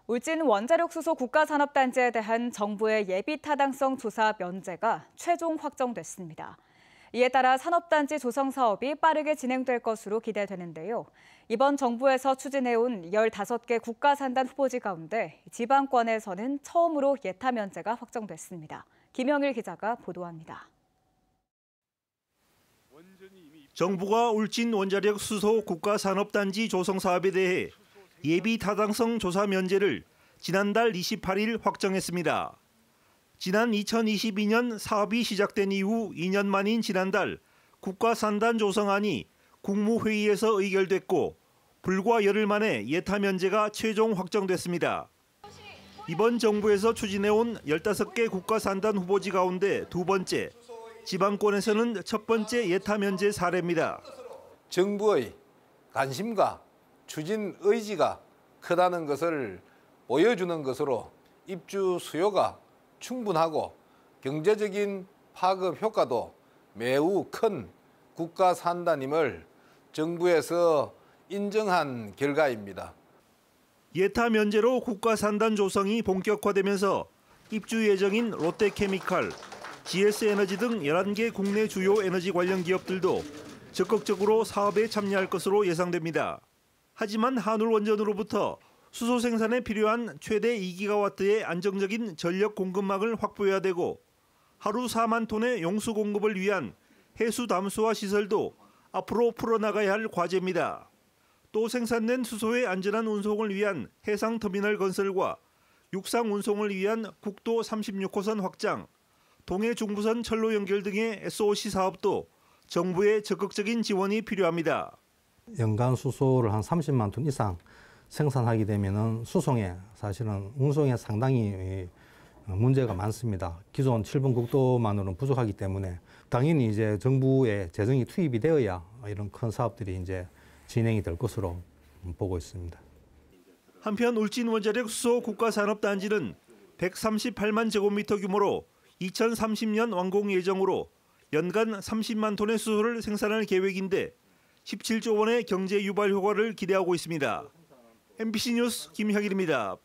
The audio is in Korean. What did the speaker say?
울진 원자력 수소 국가산업단지에 대한 정부의 예비 타당성 조사 면제가 최종 확정됐습니다. 이에 따라 산업단지 조성 사업이 빠르게 진행될 것으로 기대되는데요. 이번 정부에서 추진해온 15개 국가산단 후보지 가운데 지방권에서는 처음으로 예타 면제가 확정됐습니다. 김영일 기자가 보도합니다. 정부가 울진 원자력 수소 국가산업단지 조성 사업에 대해 예비 타당성 조사 면제를 지난달 28일 확정했습니다. 지난 2022년 사업이 시작된 이후 2년 만인 지난달 국가산단 조성안이 국무회의에서 의결됐고 불과 열흘 만에 예타 면제가 최종 확정됐습니다. 이번 정부에서 추진해온 15개 국가산단 후보지 가운데 두 번째, 지방권에서는 첫 번째 예타 면제 사례입니다. 정부의 관심과 추진 의지가 크다는 것을 보여주는 것으로 입주 수요가 충분하고 경제적인 파급 효과도 매우 큰 국가산단임을 정부에서 인정한 결과입니다. 예타 면제로 국가산단 조성이 본격화되면서 입주 예정인 롯데케미칼, GS에너지 등 11개 국내 주요 에너지 관련 기업들도 적극적으로 사업에 참여할 것으로 예상됩니다. 하지만 한울원전으로부터 수소 생산에 필요한 최대 2기가와트의 안정적인 전력 공급망을 확보해야 되고 하루 4만 톤의 용수 공급을 위한 해수 담수화 시설도 앞으로 풀어나가야 할 과제입니다. 또 생산된 수소의 안전한 운송을 위한 해상터미널 건설과 육상 운송을 위한 국도 36호선 확장, 동해 중부선 철로 연결 등의 SOC 사업도 정부의 적극적인 지원이 필요합니다. 연간 수소를 한 30만 톤 이상 생산하게 되면은 수송에 사실은 운송에 상당히 문제가 많습니다. 기존 7번 국도만으로는 부족하기 때문에 당연히 이제 정부의 재정이 투입이 되어야 이런 큰 사업들이 이제 진행이 될 것으로 보고 있습니다. 한편 울진 원자력 수소 국가산업단지는 138만 제곱미터 규모로 2030년 완공 예정으로 연간 30만 톤의 수소를 생산할 계획인데 17조 원의 경제 유발 효과를 기대하고 있습니다. MBC 뉴스 김혁일입니다.